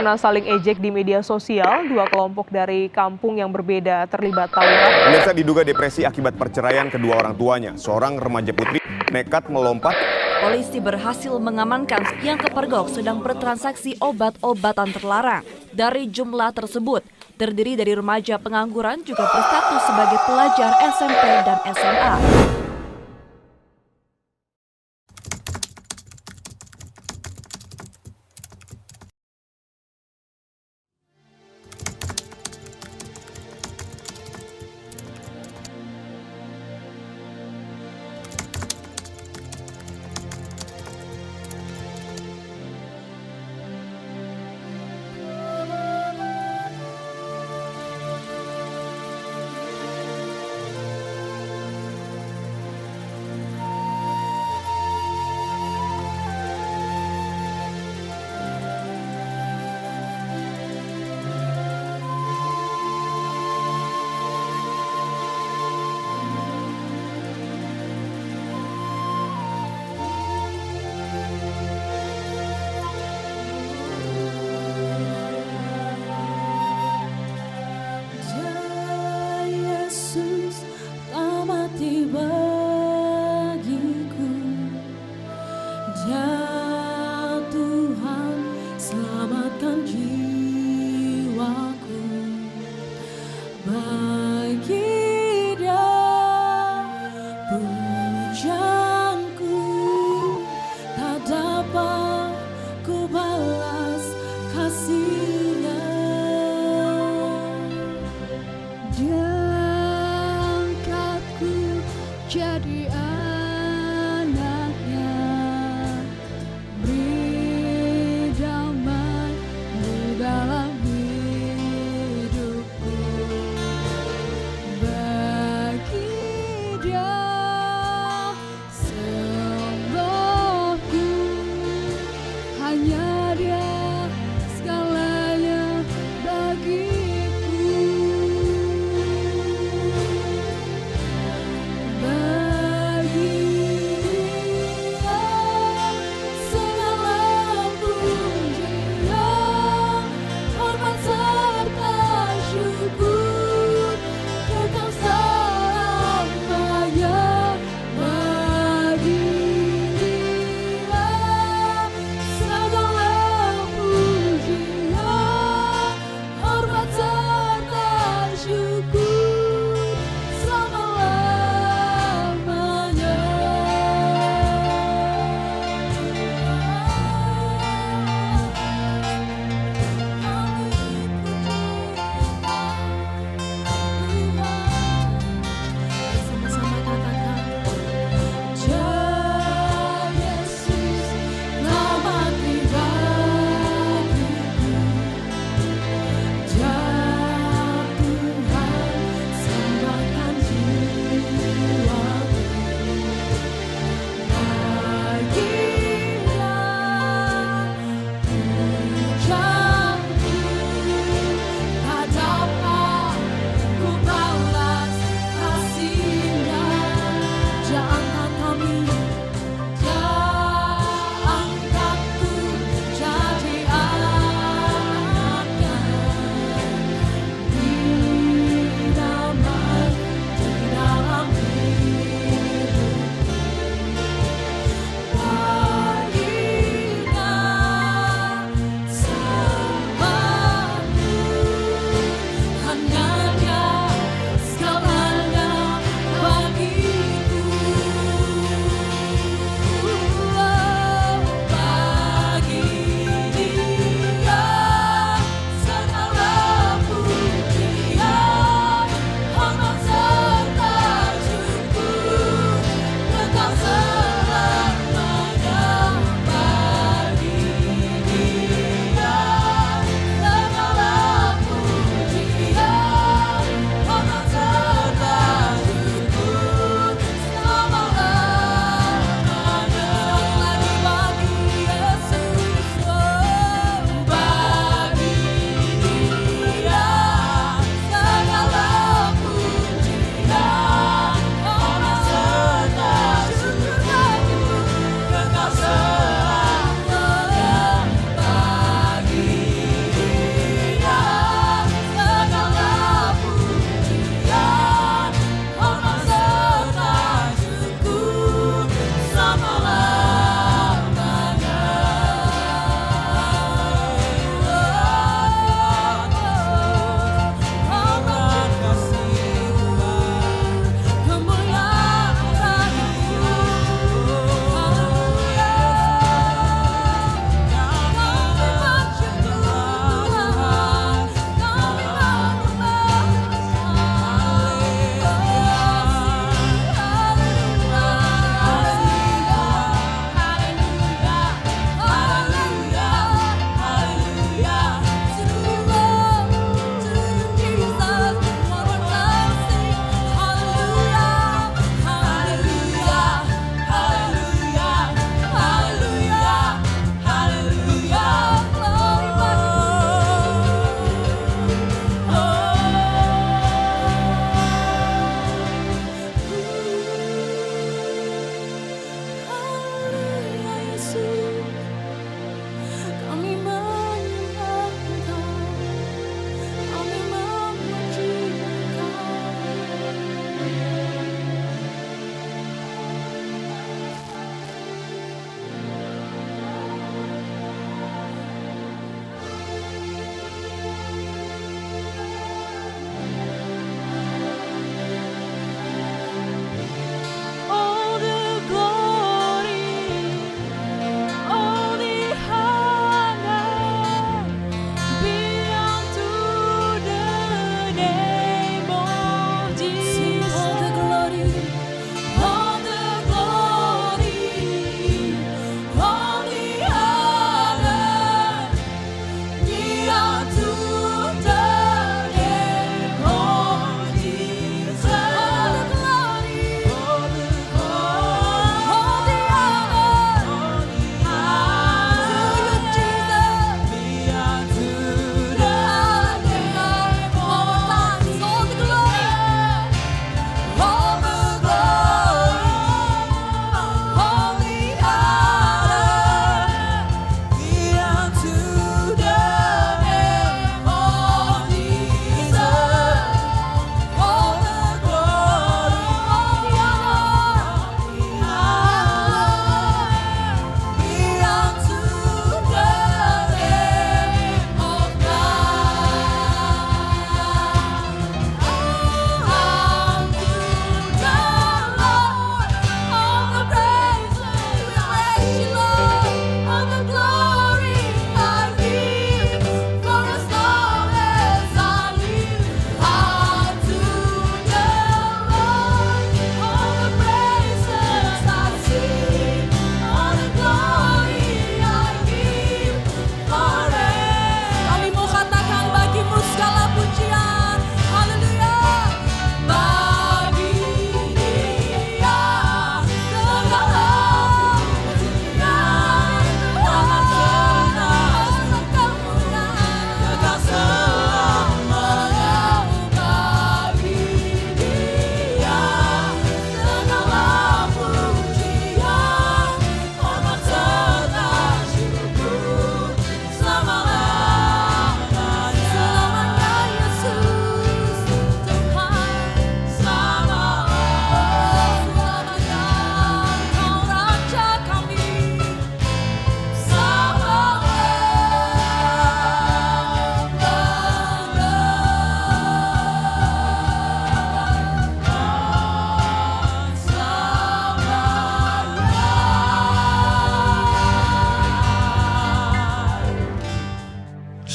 Karena saling ejek di media sosial, dua kelompok dari kampung yang berbeda terlibat tawuran. Pemirsa diduga depresi akibat perceraian kedua orang tuanya. Seorang remaja putri nekat melompat. Polisi berhasil mengamankan yang kepergok sedang bertransaksi obat-obatan terlarang. Dari jumlah tersebut, terdiri dari remaja pengangguran juga berstatus sebagai pelajar SMP dan SMA.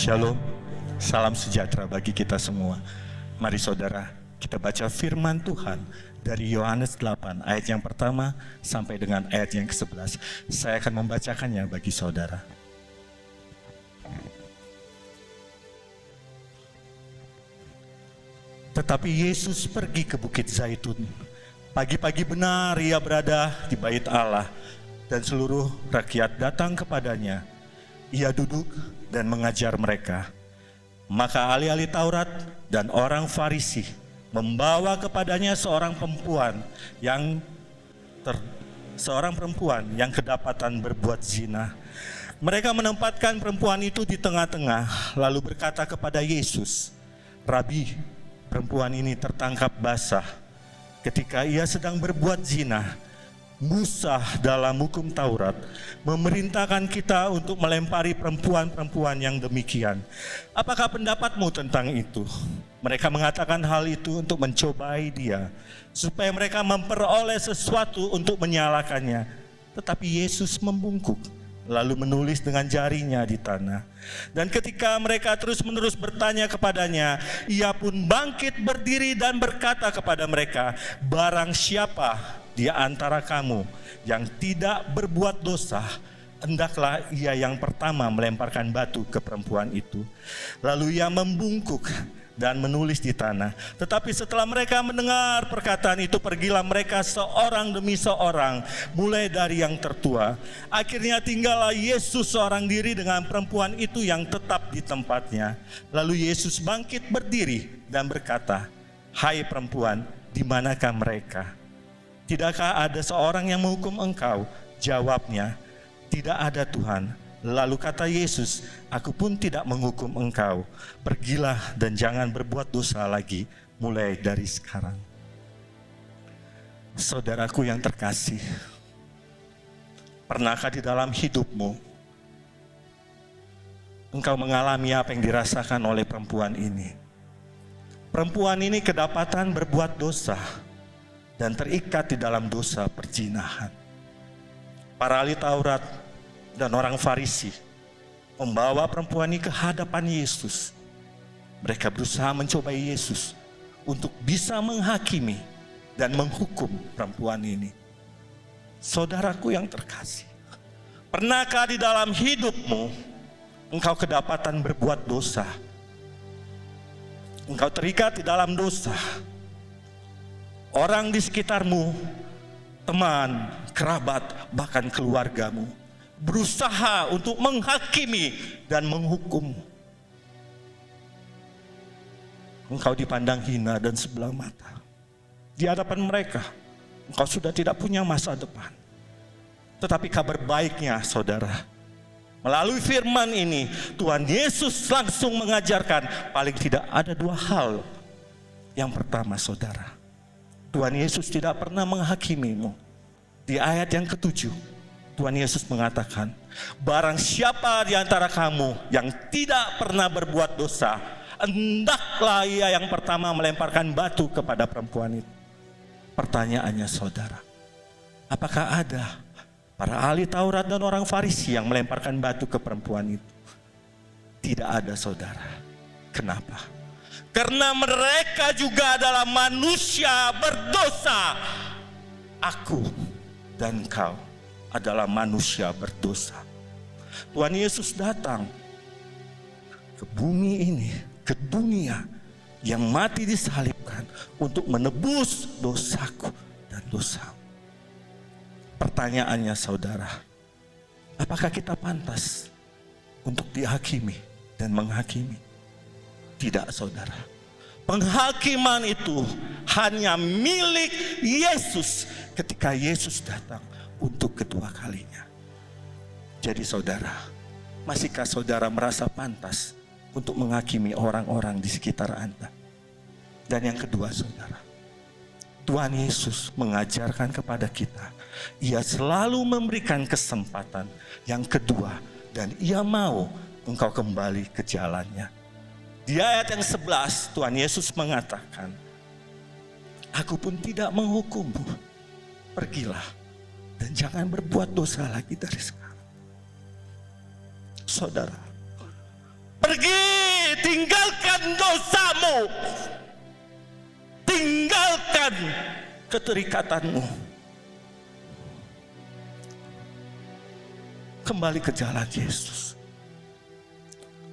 Shalom, salam sejahtera bagi kita semua. Mari saudara, kita baca firman Tuhan dari Yohanes 8 ayat yang pertama sampai dengan ayat yang ke-11. Saya akan membacakannya bagi saudara. Tetapi Yesus pergi ke Bukit Zaitun. Pagi-pagi benar ia berada di bait Allah, dan seluruh rakyat datang kepadanya. Ia duduk dan mengajar mereka. Maka ahli-ahli Taurat dan orang Farisi membawa kepadanya seorang perempuan yang kedapatan berbuat zina. Mereka menempatkan perempuan itu di tengah-tengah, lalu berkata kepada Yesus, "Rabi, perempuan ini tertangkap basah ketika ia sedang berbuat zina. Musa dalam hukum Taurat memerintahkan kita untuk melempari perempuan-perempuan yang demikian. Apakah pendapatmu tentang itu?" Mereka mengatakan hal itu untuk mencobai dia, supaya mereka memperoleh sesuatu untuk menyalahkannya. Tetapi Yesus membungkuk, lalu menulis dengan jarinya di tanah. Dan ketika mereka terus-menerus bertanya kepadanya, ia pun bangkit berdiri dan berkata kepada mereka, "Barang siapa di antara kamu yang tidak berbuat dosa, hendaklah ia yang pertama melemparkan batu ke perempuan itu." Lalu ia membungkuk dan menulis di tanah. Tetapi setelah mereka mendengar perkataan itu, pergilah mereka seorang demi seorang, mulai dari yang tertua. Akhirnya tinggallah Yesus seorang diri dengan perempuan itu yang tetap di tempatnya. Lalu Yesus bangkit berdiri dan berkata, "Hai perempuan, di manakah mereka? Tidakkah ada seorang yang menghukum engkau?" Jawabnya, "Tidak ada Tuhan." Lalu kata Yesus, "Aku pun tidak menghukum engkau. Pergilah dan jangan berbuat dosa lagi mulai dari sekarang." Saudaraku yang terkasih, pernahkah di dalam hidupmu engkau mengalami apa yang dirasakan oleh perempuan ini? Perempuan ini kedapatan berbuat dosa dan terikat di dalam dosa perzinahan. Para ahli Taurat dan orang Farisi membawa perempuan ini ke hadapan Yesus. Mereka berusaha mencobai Yesus untuk bisa menghakimi dan menghukum perempuan ini. Saudaraku yang terkasih, pernahkah di dalam hidupmu engkau kedapatan berbuat dosa? Engkau terikat di dalam dosa. Orang di sekitarmu, teman, kerabat, bahkan keluargamu berusaha untuk menghakimi dan menghukum. Engkau dipandang hina dan sebelah mata. Di hadapan mereka, engkau sudah tidak punya masa depan. Tetapi kabar baiknya, saudara, melalui firman ini, Tuhan Yesus langsung mengajarkan paling tidak ada dua hal. Yang pertama, saudara, Tuhan Yesus tidak pernah menghakimimu. Di ayat yang ke-7, Tuhan Yesus mengatakan, "Barang siapa di antara kamu yang tidak pernah berbuat dosa, hendaklah ia yang pertama melemparkan batu kepada perempuan itu." Pertanyaannya, saudara, apakah ada para ahli Taurat dan orang Farisi yang melemparkan batu ke perempuan itu? Tidak ada, saudara. Kenapa? Karena mereka juga adalah manusia berdosa. Aku dan kau adalah manusia berdosa. Tuhan Yesus datang ke bumi ini, ke dunia yang mati disalibkan untuk menebus dosaku dan dosamu. Pertanyaannya, saudara, apakah kita pantas untuk dihakimi dan menghakimi? Tidak, saudara. Penghakiman itu hanya milik Yesus ketika Yesus datang untuk kedua kalinya. Jadi saudara, masihkah saudara merasa pantas untuk menghakimi orang-orang di sekitar Anda? Dan yang kedua, saudara, Tuhan Yesus mengajarkan kepada kita, Ia selalu memberikan kesempatan yang kedua, dan Ia mau engkau kembali ke jalannya. Di ayat yang 11, Tuhan Yesus mengatakan, "Aku pun tidak menghukummu. Pergilah dan jangan berbuat dosa lagi dari sekarang." Saudara, pergi pergi, tinggalkan dosamu, tinggalkan keterikatanmu, kembali ke jalan Yesus,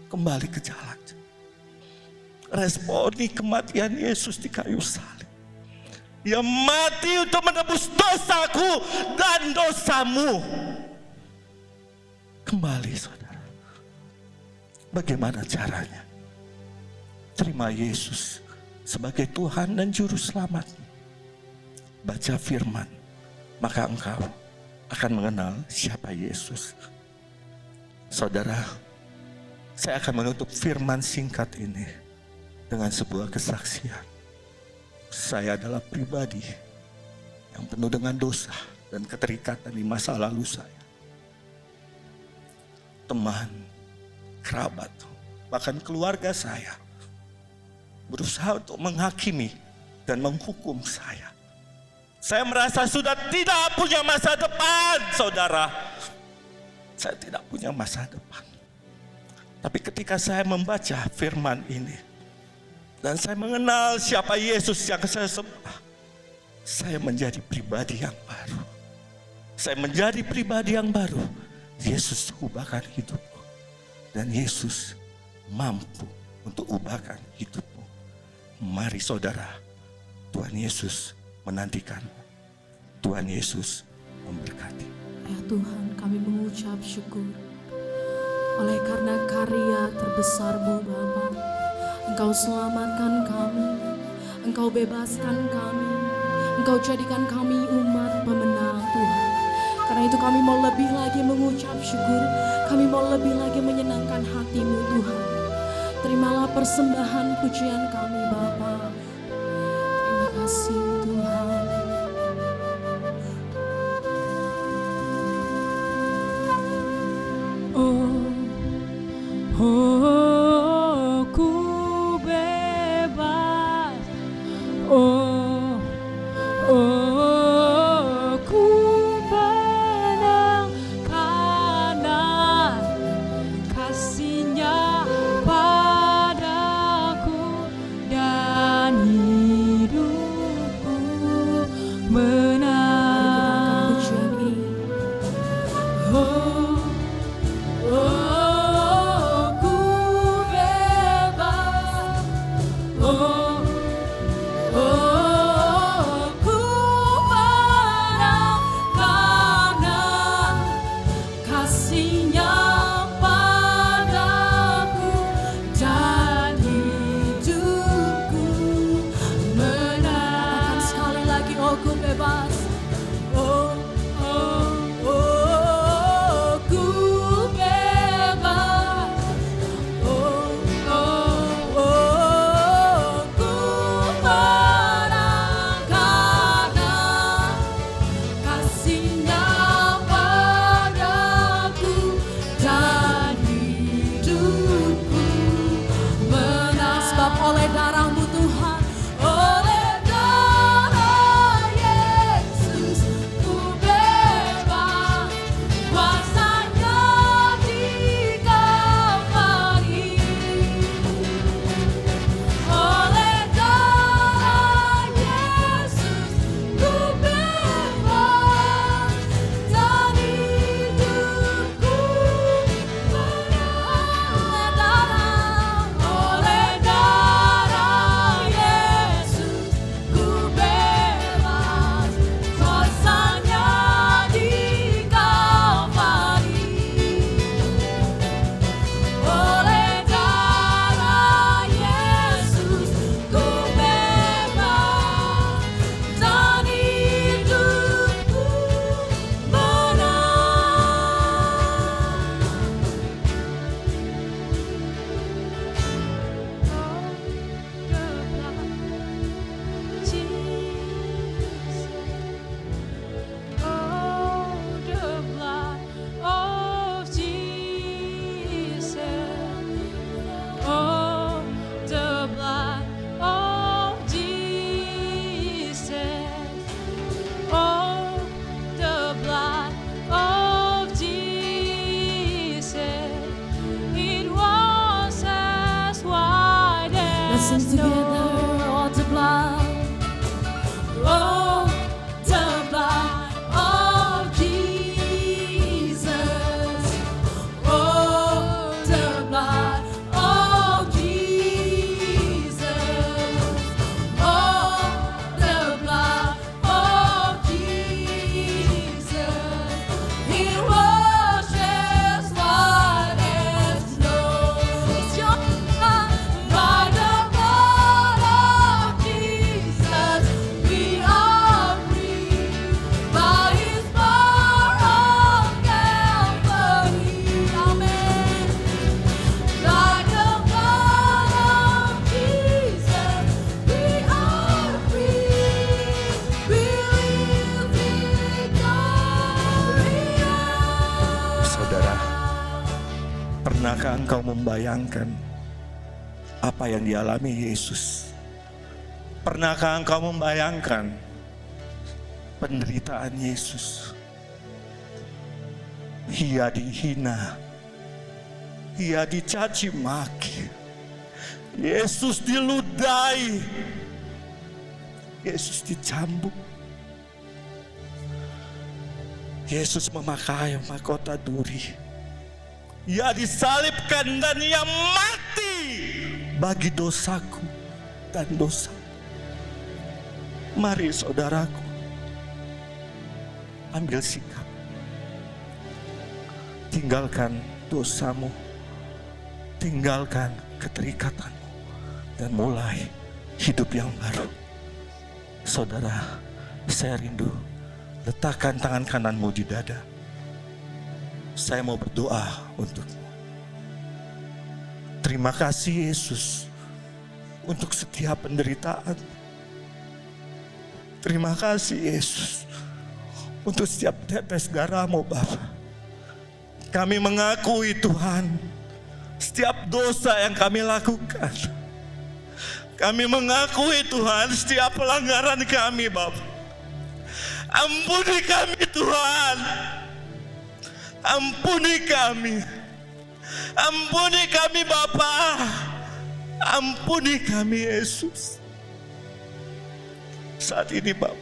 kembali ke jalan. Responi kematian Yesus di kayu salib. Dia mati untuk menebus dosaku dan dosamu. Kembali saudara. Bagaimana caranya? Terima Yesus sebagai Tuhan dan Juru Selamatmu. Baca firman, maka engkau akan mengenal siapa Yesus. Saudara, saya akan menutup firman singkat ini dengan sebuah kesaksian. Saya adalah pribadi yang penuh dengan dosa dan keterikatan di masa lalu saya. Teman, kerabat, bahkan keluarga saya berusaha untuk menghakimi dan menghukum saya. Saya merasa sudah tidak punya masa depan, saudara. Saya tidak punya masa depan. Tapi ketika saya membaca firman ini, dan saya mengenal siapa Yesus yang saya sembah, saya menjadi pribadi yang baru. Saya menjadi pribadi yang baru. Yesus ubahkan hidupku. Dan Yesus mampu untuk ubahkan hidupmu. Mari saudara, Tuhan Yesus menantikan. Tuhan Yesus memberkati. Ya Tuhan, kami mengucap syukur oleh karena karya terbesar-Mu Bapa. Engkau selamatkan kami, Engkau bebaskan kami, Engkau jadikan kami umat pemenang Tuhan. Karena itu kami mau lebih lagi mengucap syukur, kami mau lebih lagi menyenangkan hati-Mu Tuhan. Terimalah persembahan pujian kami Bapa. Terima kasih Tuhan. Ku bebas, ku menang karena kasih-Nya padaku dan hidupku menang. sing together. Oh, the blood. Oh, the blood of Jesus. Oh, the blood of Jesus. Oh, the blood of Jesus. It washes white as snow. It's your blood, by the blood of Jesus. We are free by His power on Calvary. Amen. By the blood of Jesus, we are free. We live victorious. Saudara, pernahkah engkau membayangkan apa yang dialami Yesus? Pernahkah engkau membayangkan penderitaan Yesus? Ia dihina, ia dicaci maki, Yesus diludahi, Yesus dicambuk, Yesus memakai mahkota duri. Ia disalibkan dan ia mati bagi dosaku dan dosa. Mari saudaraku, ambil sikap. Tinggalkan dosamu, tinggalkan keterikatanmu, dan mulai hidup yang baru. Saudara, saya rindu, letakkan tangan kananmu di dada. Saya mau berdoa untukmu. Terima kasih Yesus untuk setiap penderitaan. Terima kasih Yesus untuk setiap tetes darah-Mu Bapa. Kami mengakui Tuhan setiap dosa yang kami lakukan. Kami mengakui Tuhan setiap pelanggaran kami Bapa. Ampuni kami Tuhan. Ampuni kami. Ampuni kami Bapa. Ampuni kami Yesus. Saat ini Bapa,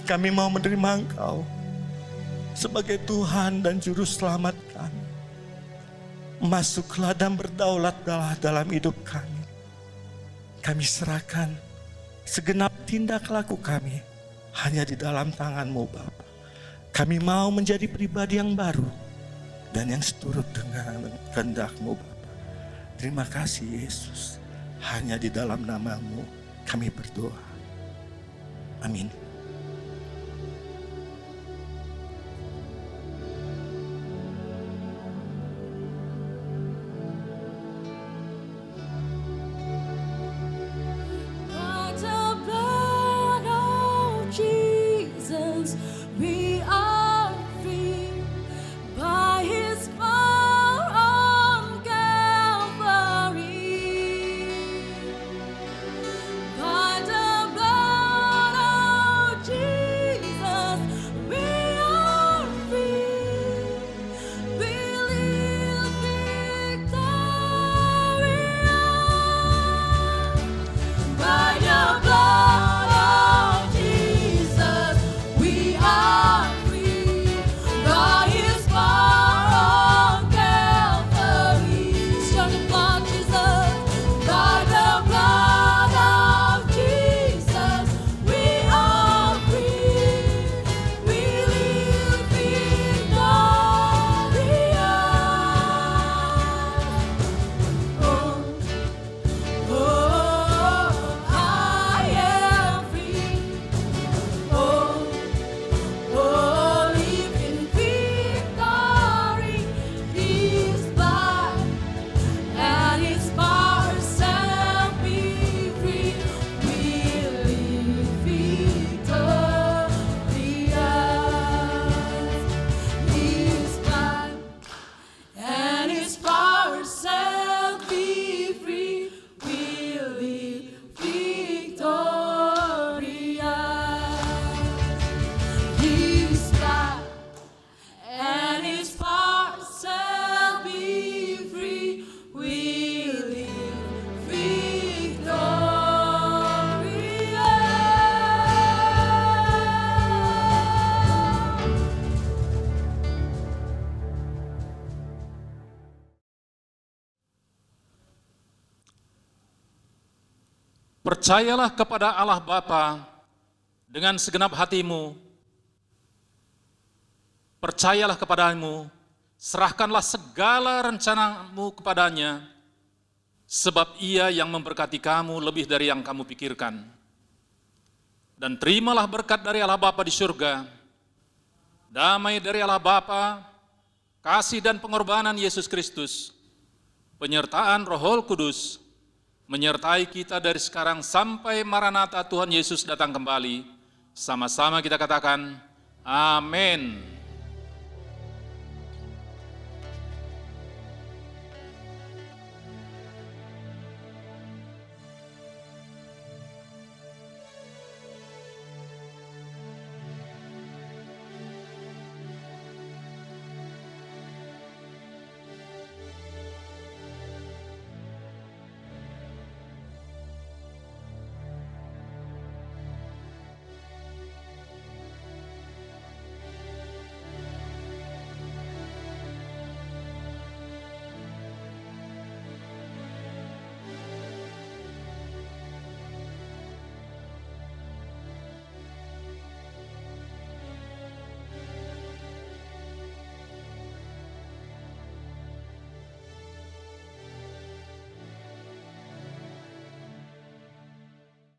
kami mau menerima Engkau sebagai Tuhan dan Juru Selamat kami. Masuklah dan berdaulatlah dalam hidup kami. Kami serahkan segenap tindak laku kami hanya di dalam tangan-Mu Bapa. Kami mau menjadi pribadi yang baru dan yang seturut dengan kehendak-Mu Bapa. Terima kasih Yesus. Hanya di dalam nama-Mu kami berdoa. Amin. By the blood of Jesus, we are free. By His power on Calvary. By the blood of Percayalah kepada Allah Bapa dengan segenap hatimu. Percayalah kepadamu, serahkanlah segala rencanamu kepadanya, sebab Ia yang memberkati kamu lebih dari yang kamu pikirkan. Dan terimalah berkat dari Allah Bapa di surga, damai dari Allah Bapa, kasih dan pengorbanan Yesus Kristus, penyertaan Roh Kudus, menyertai kita dari sekarang sampai Maranatha Tuhan Yesus datang kembali. Sama-sama kita katakan, amin.